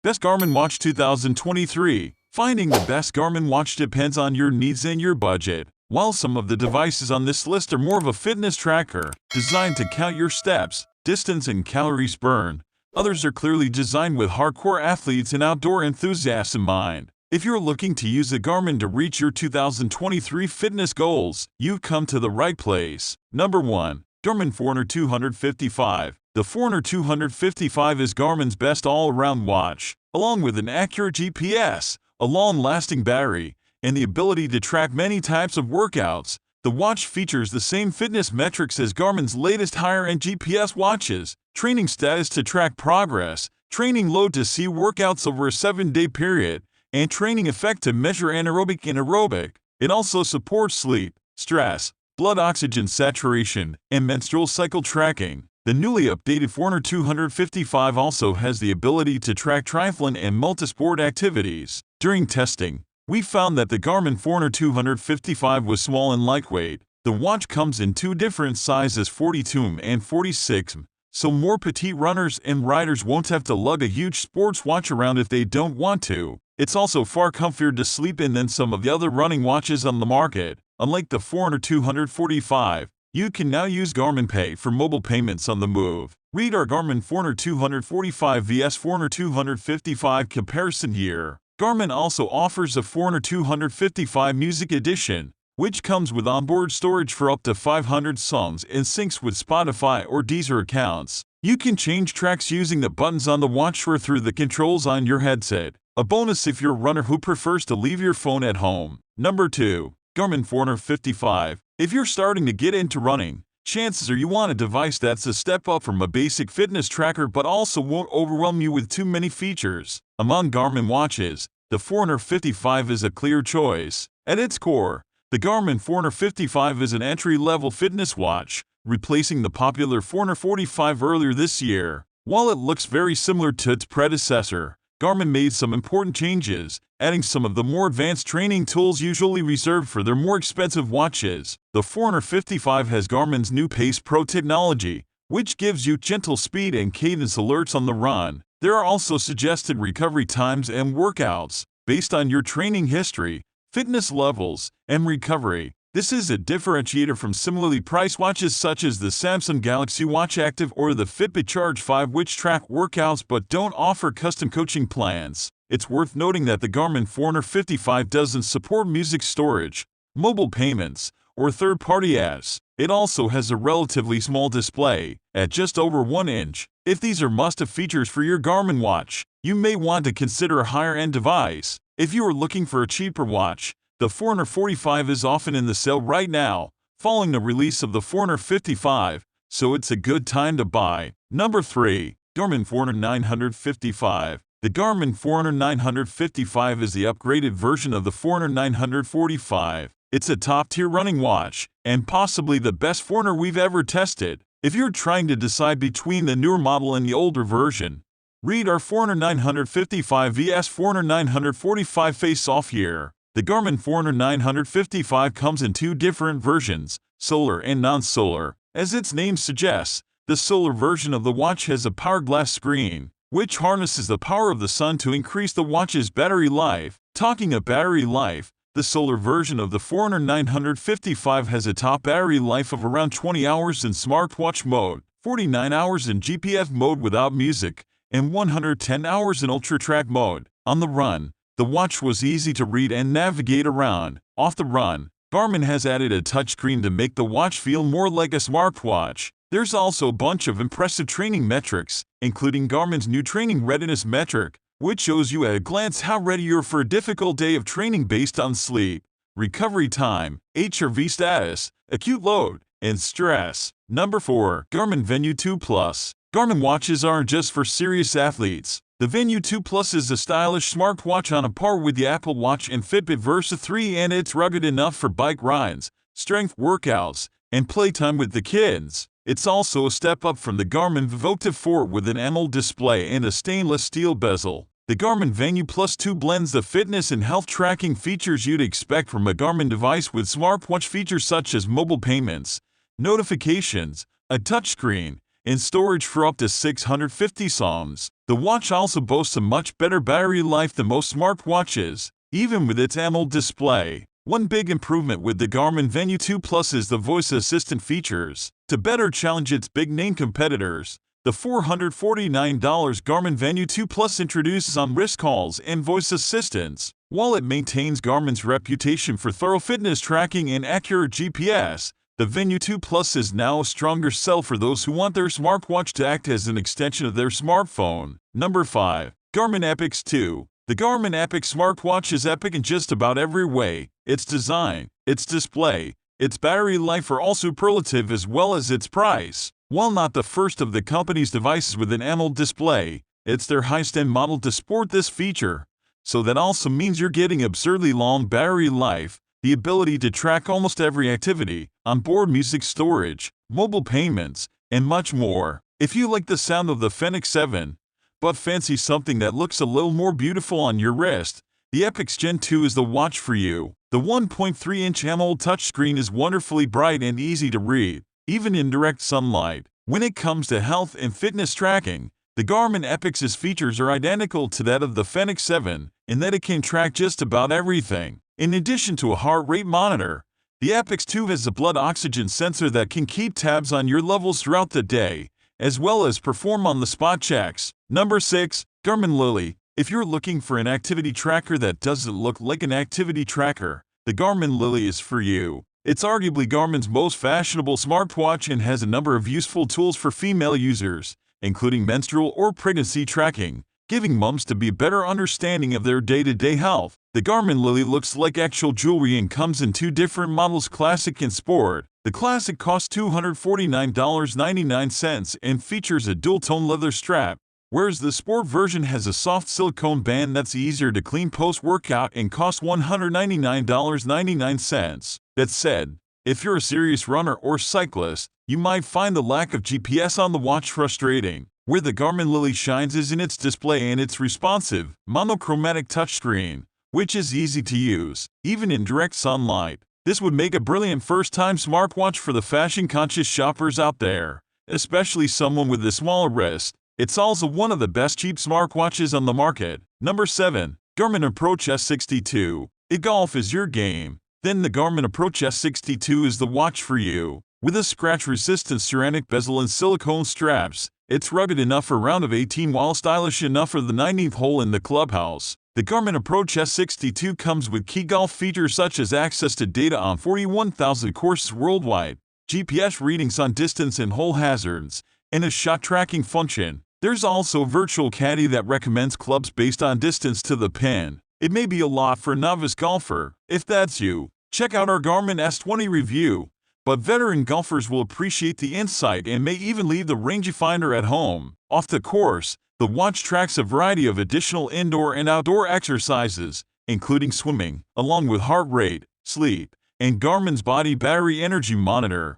Best Garmin Watch 2023. Finding the best Garmin watch depends on your needs and your budget. While some of the devices on this list are more of a fitness tracker, designed to count your steps, distance, and calories burned, others are clearly designed with hardcore athletes and outdoor enthusiasts in mind. If you're looking to use a Garmin to reach your 2023 fitness goals, you've come to the right place. Number 1. Garmin Forerunner 255. The Forerunner 255 is Garmin's best all-around watch. Along with an accurate GPS, a long-lasting battery, and the ability to track many types of workouts, the watch features the same fitness metrics as Garmin's latest higher-end GPS watches: training status to track progress, training load to see workouts over a 7-day period, and training effect to measure anaerobic and aerobic. It also supports sleep, stress, blood oxygen saturation, and menstrual cycle tracking. The newly updated Forerunner 255 also has the ability to track triathlon and multisport activities. During testing, we found that the Garmin Forerunner 255 was small and lightweight. The watch comes in two different sizes, 42 and 46, so more petite runners and riders won't have to lug a huge sports watch around if they don't want to. It's also far comfier to sleep in than some of the other running watches on the market. Unlike the Forerunner 245, you can now use Garmin Pay for mobile payments on the move. Read our Garmin Forerunner 245 vs Forerunner 255 comparison here. Garmin also offers a Forerunner 255 Music Edition, which comes with onboard storage for up to 500 songs and syncs with Spotify or Deezer accounts. You can change tracks using the buttons on the watch or through the controls on your headset. A bonus if you're a runner who prefers to leave your phone at home. Number 2. Garmin Forerunner 55. If you're starting to get into running, chances are you want a device that's a step up from a basic fitness tracker but also won't overwhelm you with too many features. Among Garmin watches, the Forerunner 55 is a clear choice. At its core, the Garmin Forerunner 55 is an entry-level fitness watch, replacing the popular Forerunner 45 earlier this year. While it looks very similar to its predecessor, Garmin made some important changes, adding some of the more advanced training tools usually reserved for their more expensive watches. The Forerunner 55 has Garmin's new Pace Pro technology, which gives you gentle speed and cadence alerts on the run. There are also suggested recovery times and workouts based on your training history, fitness levels, and recovery. This is a differentiator from similarly priced watches such as the Samsung Galaxy Watch Active or the Fitbit Charge 5, which track workouts but don't offer custom coaching plans. It's worth noting that the Garmin Forerunner 55 doesn't support music storage, mobile payments, or third-party apps. It also has a relatively small display, at just over 1 inch. If these are must-have features for your Garmin watch, you may want to consider a higher-end device. If you are looking for a cheaper watch, the Forerunner 45 is often in the sale right now, following the release of the Forerunner 55, so it's a good time to buy. Number 3. Garmin Forerunner 955. The Garmin Forerunner 955 is the upgraded version of the Forerunner 945. It's a top-tier running watch, and possibly the best Forerunner we've ever tested. If you're trying to decide between the newer model and the older version, read our Forerunner 955 vs Forerunner 945 face-off here. The Garmin Forerunner 955 comes in two different versions, solar and non-solar. As its name suggests, the solar version of the watch has a power glass screen, which harnesses the power of the sun to increase the watch's battery life. Talking of battery life, the solar version of the Forerunner 955 has a top battery life of around 20 hours in smartwatch mode, 49 hours in GPS mode without music, and 110 hours in ultra-track mode. On the run, the watch was easy to read and navigate around. Off the run, Garmin has added a touchscreen to make the watch feel more like a smartwatch. There's also a bunch of impressive training metrics, including Garmin's new training readiness metric, which shows you at a glance how ready you're for a difficult day of training based on sleep, recovery time, HRV status, acute load, and stress. Number 4. Garmin Venu 2 Plus. Garmin watches aren't just for serious athletes. The Venu 2 Plus is a stylish smartwatch on a par with the Apple Watch and Fitbit Versa 3, and it's rugged enough for bike rides, strength workouts, and playtime with the kids. It's also a step up from the Garmin Vivoactive 4 with an AMOLED display and a stainless steel bezel. The Garmin Venu Plus 2 blends the fitness and health tracking features you'd expect from a Garmin device with smartwatch features such as mobile payments, notifications, a touchscreen, and storage for up to 650 mAh. The watch also boasts a much better battery life than most smartwatches, even with its AMOLED display. One big improvement with the Garmin Venu 2 Plus is the voice assistant features. To better challenge its big-name competitors, the $449 Garmin Venu 2 Plus introduces on-wrist calls and voice assistance. While it maintains Garmin's reputation for thorough fitness tracking and accurate GPS, the Venu 2 Plus is now a stronger sell for those who want their smartwatch to act as an extension of their smartphone. Number 5. Garmin Epix 2. The Garmin Epix smartwatch is epic in just about every way. Its design, its display, its battery life are all superlative, as well as its price. While not the first of the company's devices with an AMOLED display, it's their highest-end model to sport this feature. So that also means you're getting absurdly long battery life, the ability to track almost every activity, onboard music storage, mobile payments, and much more. If you like the sound of the Fenix 7, but fancy something that looks a little more beautiful on your wrist, the Epix Gen 2 is the watch for you. The 1.3-inch AMOLED touchscreen is wonderfully bright and easy to read, even in direct sunlight. When it comes to health and fitness tracking, the Garmin Epix's features are identical to that of the Fenix 7 in that it can track just about everything. In addition to a heart rate monitor, the Epix 2 has a blood oxygen sensor that can keep tabs on your levels throughout the day, as well as perform on-the-spot checks. Number 6. Garmin Lily. If you're looking for an activity tracker that doesn't look like an activity tracker, the Garmin Lily is for you. It's arguably Garmin's most fashionable smartwatch and has a number of useful tools for female users, including menstrual or pregnancy tracking, giving moms to be a better understanding of their day-to-day health. The Garmin Lily looks like actual jewelry and comes in 2 different models, Classic and Sport. The Classic costs $249.99 and features a dual-tone leather strap, whereas the Sport version has a soft silicone band that's easier to clean post-workout and costs $199.99. That said, if you're a serious runner or cyclist, you might find the lack of GPS on the watch frustrating. Where the Garmin Lily shines is in its display and its responsive, monochromatic touchscreen, which is easy to use, even in direct sunlight. This would make a brilliant first-time smartwatch for the fashion-conscious shoppers out there, especially someone with a smaller wrist. It's also one of the best cheap smartwatches on the market. Number 7. Garmin Approach S62. If golf is your game, then the Garmin Approach S62 is the watch for you. With a scratch-resistant ceramic bezel and silicone straps, it's rugged enough for a round of 18 while stylish enough for the 19th hole in the clubhouse. The Garmin Approach S62 comes with key golf features such as access to data on 41,000 courses worldwide, GPS readings on distance and hole hazards, and a shot tracking function. There's also a virtual caddy that recommends clubs based on distance to the pin. It may be a lot for a novice golfer. If that's you, check out our Garmin S20 review. But veteran golfers will appreciate the insight and may even leave the rangefinder at home. Off the course, the watch tracks a variety of additional indoor and outdoor exercises, including swimming, along with heart rate, sleep, and Garmin's body battery energy monitor.